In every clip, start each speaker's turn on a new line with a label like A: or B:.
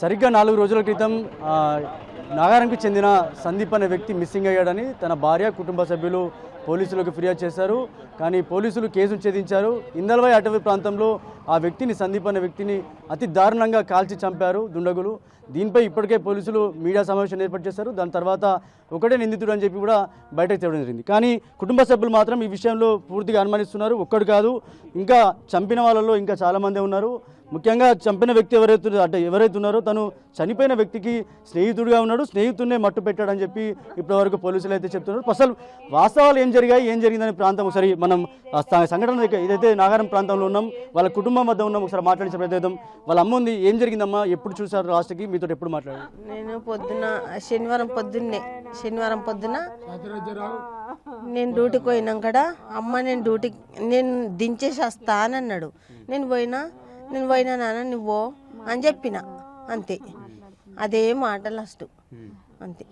A: సరిగ్గా 4 రోజుల క్రితం నాగారంకి చెందిన సందీప్ అనే వ్యక్తి మిస్సింగ్ అయ్యాడని తన భార్య కుటుంబ సభ్యులు పోలీసులకు ఫిర్యాదు చేశారు. కానీ పోలీసులు కేసును ఛేదించారు. ఇందల్వాయి అటవీ ప్రాంతంలో ఆ వ్యక్తిని సందీప్ అనే వ్యక్తిని అతి దారుణంగా కాల్చి చంపారు దుండగులు. దీనిపై ఇప్పటికే పోలీసులు మీడియా సమావేశం ఏర్పాటు చేశారు. దాని తర్వాత ఒకటే నిందితుడు అని చెప్పి కూడా బయటకు తేవడం జరిగింది. కానీ కుటుంబ సభ్యులు మాత్రం ఈ విషయంలో పూర్తిగా అనుమానిస్తున్నారు. ఒక్కడు కాదు, ఇంకా చంపిన వాళ్ళలో ఇంకా చాలామంది ఉన్నారు. ముఖ్యంగా చంపిన వ్యక్తి ఎవరైతే ఉన్నారో తను చనిపోయిన వ్యక్తికి స్నేహితుడిగా ఉన్నాడు, స్నేహితుడినే మట్టు పెట్టాడని చెప్పి ఇప్పటివరకు పోలీసులు అయితే చెప్తున్నారు. అసలు వాస్తవాలు ఏం జరిగిందనే ప్రాంతం ఒకసారి మనం సంఘటన ఇదైతే నాగారం ప్రాంతంలో ఉన్నాం, వాళ్ళ కుటుంబం వద్ద ఉన్నాం. ఒకసారి మాట్లాడించే ప్రయత్నం. వాళ్ళ అమ్మ ఉంది. ఏం జరిగిందమ్మా, ఎప్పుడు చూసారు లాస్ట్కి, మీతో ఎప్పుడు మాట్లాడారు?
B: నేను శనివారం పొద్దున నేను డ్యూటీకి పోయినాం కదా అమ్మ, నేను దించేసి వస్తా అని అన్నాడు. నేను పోయినా నాన్న నువ్వు అని చెప్పిన, అంతే. అదే మాట లాస్ట్, అంతే.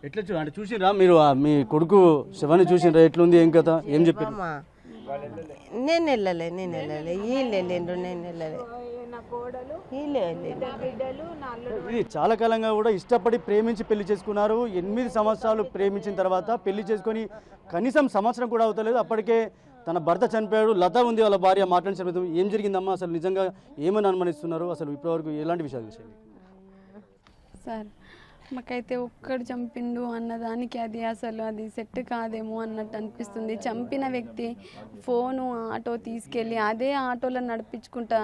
A: ఎట్లా అంటే చూసిరా మీరు మీ కొడుకు శవాన్ని చూసిరా, ఎట్లుంది, ఏం కథ, ఏం చెప్పారు?
B: నేను వెళ్ళలే వీళ్ళు వెళ్ళిండ్రు, నేను వెళ్ళలే.
A: ఇది చాలా కాలంగా కూడా ఇష్టపడి ప్రేమించి పెళ్లి చేసుకున్నారు. 8 సంవత్సరాలు ప్రేమించిన తర్వాత పెళ్లి చేసుకొని కనీసం సంవత్సరం కూడా అవుతలేదు, అప్పటికే తన భర్త చనిపోయాడు. లత ఉంది వాళ్ళ భార్య. మాట్లాడించడం ఏం జరిగిందమ్మా, అసలు నిజంగా ఏమని అనుమానిస్తున్నారు, అసలు ఇప్పటివరకు ఎలాంటి విషయాలు తెలిసాయి
C: సార్? మాకైతే ఒక్కడు చంపిండు అన్నదానికి అది సెట్ కాదేమో అన్నట్టు అనిపిస్తుంది. చంపిన వ్యక్తి ఫోను ఆటో తీసుకెళ్ళి అదే ఆటోలో నడిపించుకుంటా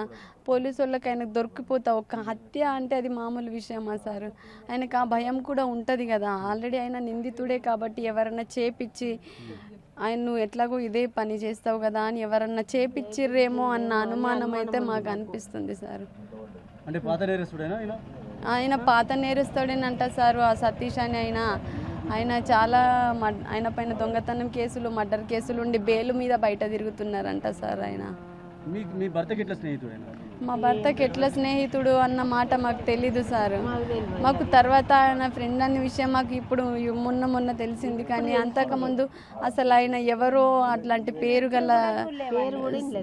C: పోలీసు వాళ్ళకి ఆయనకు దొరికిపోతా. ఒక హత్య అంటే అది మామూలు విషయమా సార్? ఆయనకు ఆ భయం కూడా ఉంటుంది కదా. ఆల్రెడీ ఆయన నిందితుడే కాబట్టి ఎవరన్నా చేపిచ్చి ఆయన నువ్వు ఎట్లాగో ఇదే పని చేస్తావు కదా అని ఎవరన్నా చేపిచ్చిర్రేమో అన్న అనుమానం అయితే మాకు అనిపిస్తుంది సార్.
A: అంటే పాత నేరస్తుడేనా
C: ఆయన? పాత నేరస్తుడేనంట సార్. ఆ సతీష్ అని ఆయన చాలా ఆయన పైన దొంగతనం కేసులు, మర్డర్ కేసులు ఉండి బెయిల్ మీద బయట తిరుగుతున్నారంట సార్. ఆయన
A: మీ భర్తకి ఎట్లా స్నేహితుడైనా?
C: మా భర్తకి ఎట్లా స్నేహితుడు అన్న మాట మాకు తెలీదు సార్. మాకు తర్వాత ఆయన ఫ్రెండ్ అనే విషయం మాకు ఇప్పుడు మొన్న తెలిసింది. కానీ అంతకుముందు అసలు ఆయన ఎవరో అట్లాంటి పేరు గల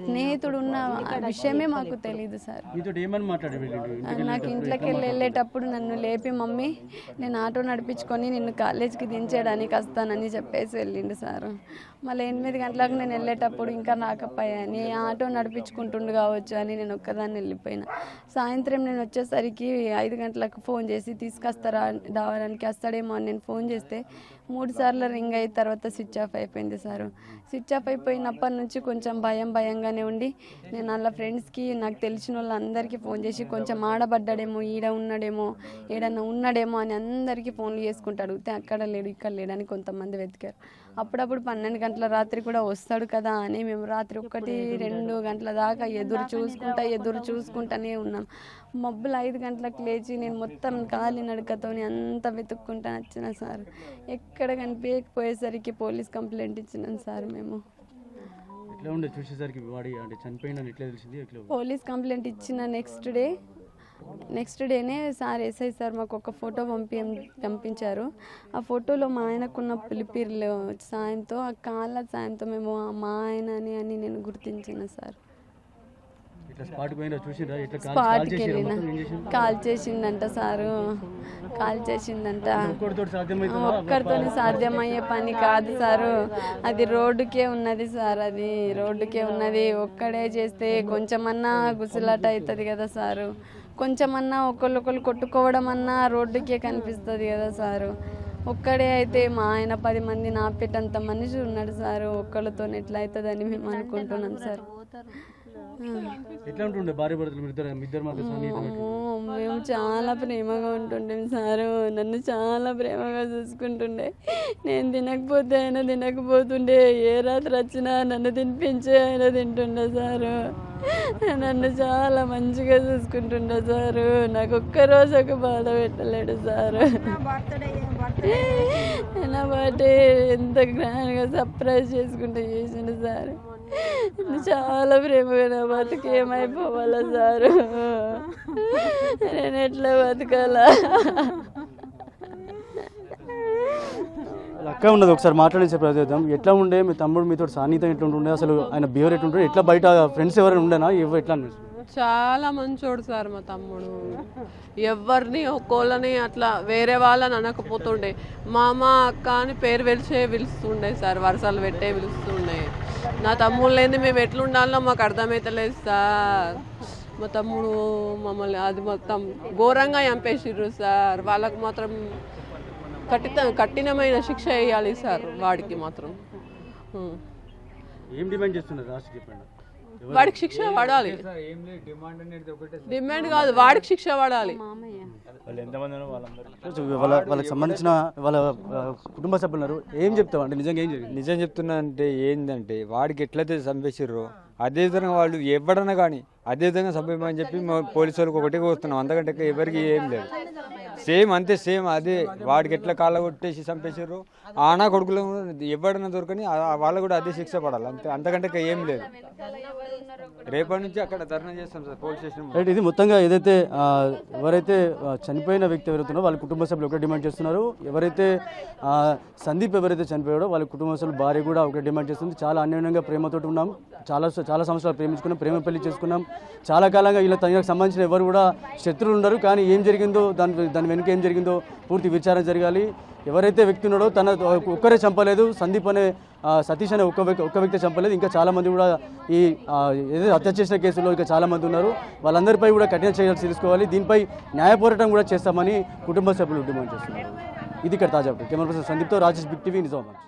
C: స్నేహితుడు ఉన్న విషయమే మాకు తెలీదు సార్. నాకు ఇంట్లోకి వెళ్ళేటప్పుడు నన్ను లేపి, మమ్మీ నేను ఆటో నడిపించుకొని నిన్ను కాలేజ్కి దించేయడానికి వస్తానని చెప్పేసి వెళ్ళిండు సార్. మళ్ళీ 8 గంటలకు నేను వెళ్ళేటప్పుడు ఇంకా రాకపోయాని ఆటో నడిపించుకుంటుండు కావచ్చు అని నేను ఒక్కదాన్ని వెళ్ళిపోయినా. సాయంత్రం నేను వచ్చేసరికి 5 గంటలకు ఫోన్ చేసి తీసుకొస్తారా దావడానికి వస్తాడేమో అని నేను ఫోన్ చేస్తే 3 సార్లు రింగ్ అయిన తర్వాత స్విచ్ ఆఫ్ అయిపోయింది సార్. స్విచ్ ఆఫ్ అయిపోయినప్పటి నుంచి కొంచెం భయంగానే ఉండి నేను వాళ్ళ ఫ్రెండ్స్కి, నాకు తెలిసిన వాళ్ళందరికీ ఫోన్ చేసి కొంచెం ఆడబడ్డాడేమో, ఏడన్నా ఉన్నాడేమో అని అందరికీ ఫోన్లు చేసుకుంటూ అడిగితే అక్కడ లేడు ఇక్కడ లేడని కొంతమంది వెతికారు. అప్పుడప్పుడు 12 గంటల రాత్రి కూడా వస్తాడు కదా అని మేము రాత్రి 1-2 గంటల దాకా ఎదురు చూసుకుంటానే ఉన్నాం. మబ్బులు 5 గంటలకు లేచి నేను మొత్తం కాలి నడకతో అంతా వెతుక్కుంటా వచ్చిన సార్. ఎక్కడ కనిపించకపోయేసరికి పోలీస్ కంప్లైంట్ ఇచ్చినాం సార్ మేము. పోలీస్ కంప్లైంట్ ఇచ్చిన నెక్స్ట్ డేనే సార్ ఎస్ఐ సార్ మాకు ఒక ఫోటో పంపించారు. ఆ ఫోటోలో మా ఆయనకున్న పిలిపిర్ల సాయంతో, ఆ కాళ్ళ సాయంతో మేము మా ఆయన అని నేను గుర్తించిన సార్. స్పాట్కి వెళ్ళిన కాల్ చేసిందంట సారు, ఒక్కరితో సాధ్యమయ్యే పని కాదు సారు. అది రోడ్డుకే ఉన్నది సార్, ఒక్కడే చేస్తే కొంచెమన్నా గుసలాట అవుతుంది కదా సారు. కొంచెమన్నా ఒకళ్ళు కొట్టుకోవడం అన్నా రోడ్డుకే కనిపిస్తుంది కదా సారు. ఒక్కడే అయితే మా ఆయన 10 మంది నాపేటంత మనిషి ఉన్నాడు సారు. ఒక్కళ్ళతో ఎట్లా అవుతుందని మేము అనుకుంటున్నాం సార్. మేము చాలా ప్రేమగా ఉంటుండే సారు. నన్ను చాలా ప్రేమగా చూసుకుంటుండే. నేను తినకపోతుండే. ఏ రాత్రి వచ్చినా నన్ను తినిపించే ఆయన తింటుండే సారు. నన్ను చాలా మంచిగా చూసుకుంటుండే సారు. నాకు ఒక్కరోజు ఒక బాధ పెట్టలేడు సారు. నా బర్త్డే ఎంత గ్రాండ్గా సర్ప్రైజ్ చేసుకుంటూ చేసిండు సార్. చాలా ప్రేమగా నా బతుకు ఏమైపోవాలా సారు? నేను ఎట్లా బతకాలా?
A: అక్క ఉన్నది, ఒకసారి మాట్లాడించే ప్రయత్నం. ఎట్లా ఉండే మీ తమ్ముడు మీతో సాన్నిహితం ఎట్లా ఉంటుండే, అసలు ఆయన బిహేవియర్ ఎట్లా ఉంటుండే, ఎట్లా బయట ఫ్రెండ్స్ ఎవరైనా ఉండేనా, ఎట్లా అనిపిస్తుంది?
D: చాలా మంచోడు సార్ మా తమ్ముడు. ఎవరిని ఒక్కోళ్ళని అట్లా వేరే వాళ్ళని అనకపోతుండే. మామ అక్క అని పేరు పిలుస్తుండే సార్, వరుసలు పెట్టే పిలుస్తుండే. నా తమ్ముడు లేని మేము ఎట్లుండాలో మాకు అర్థమవుతలేదు సార్. మా తమ్ముడు మమ్మల్ని అది మొత్తం ఘోరంగా చంపేసిర్రు సార్. వాళ్ళకు మాత్రం కఠినమైన శిక్ష వేయాలి సార్ వాడికి మాత్రం.
A: ఏం డిమాండ్ చేస్తున్నారు రాష్ట్ర చెప్పండి?
D: వాడికి శిక్ష పడాలి. డిమాండ్ కాదు, వాడికి శిక్ష పడాలి.
A: వాళ్ళకి సంబంధించిన వాళ్ళ కుటుంబ సభ్యులు ఉన్నారు. ఏం చెప్తావు అంటే నిజంగా ఏం జరిగింది?
E: నిజం చెప్తున్నా అంటే ఏంటంటే వాడికి ఎట్లయితే చంపేసిర్రో అదే విధంగా వాళ్ళు ఎవడన్నా కానీ అదే విధంగా చంపేయమని చెప్పి పోలీసు వాళ్ళకి ఒకటే కోస్తున్నాం. అంతకంటే ఎవరికి ఏం లేదు. సేమ్ అంతే, సేమ్ అదే. వాడికి ఎట్లా కాళ్ళ కొట్టేసి చంపేసారు ఆనా కొడుకులు ఎవడన్నా దొరకని వాళ్ళు కూడా అదే శిక్ష పడాలి అంతే, అంతకంటే ఏం లేదు. రేపటి నుంచి అక్కడ ధర్నా చేస్తాం సార్ పోలీస్ స్టేషన్.
A: రైట్, ఇది మొత్తంగా ఏదైతే ఎవరైతే చనిపోయిన వ్యక్తి ఎవరైతున్నారో వాళ్ళ కుటుంబ సభ్యులు ఒకటే డిమాండ్ చేస్తున్నారు. ఎవరైతే సందీప్ ఎవరైతే చనిపోయాడో వాళ్ళ కుటుంబ సభ్యులు భార్య కూడా ఒకటే డిమాండ్ చేస్తుంది. చాలా అన్యోన్యంగా ప్రేమతోటి ఉన్నాం, చాలా సంవత్సరాలు ప్రేమించుకున్నాం, ప్రేమ పెళ్లి చేసుకున్నాం. చాలా కాలంగా ఇలా తనకు సంబంధించిన ఎవరు కూడా శత్రువులు ఉండరు. కానీ ఏం జరిగిందో దాని వెనుక ఏం జరిగిందో పూర్తి విచారణ జరగాలి. ఎవరైతే వ్యక్తి ఉన్నాడో తన ఒక్కరే చంపలేదు, సందీప్ అనే సతీష్ అనే ఒక్క వ్యక్తి చంపలేదు. ఇంకా చాలామంది కూడా ఈ ఏదైతే హత్య చేసిన కేసులో ఇంకా చాలామంది ఉన్నారు. వాళ్ళందరిపై కూడా కఠిన చర్యలు తీసుకోవాలి. దీనిపై న్యాయ పోరాటం కూడా చేస్తామని కుటుంబ సభ్యులు డిమాండ్ చేస్తున్నారు. ఇది ఇక్కడ తాజా కెమెరా పర్సన్ సందీప్తో రాజేష్, బిగ్ టీవీ, నిజామాబాద్.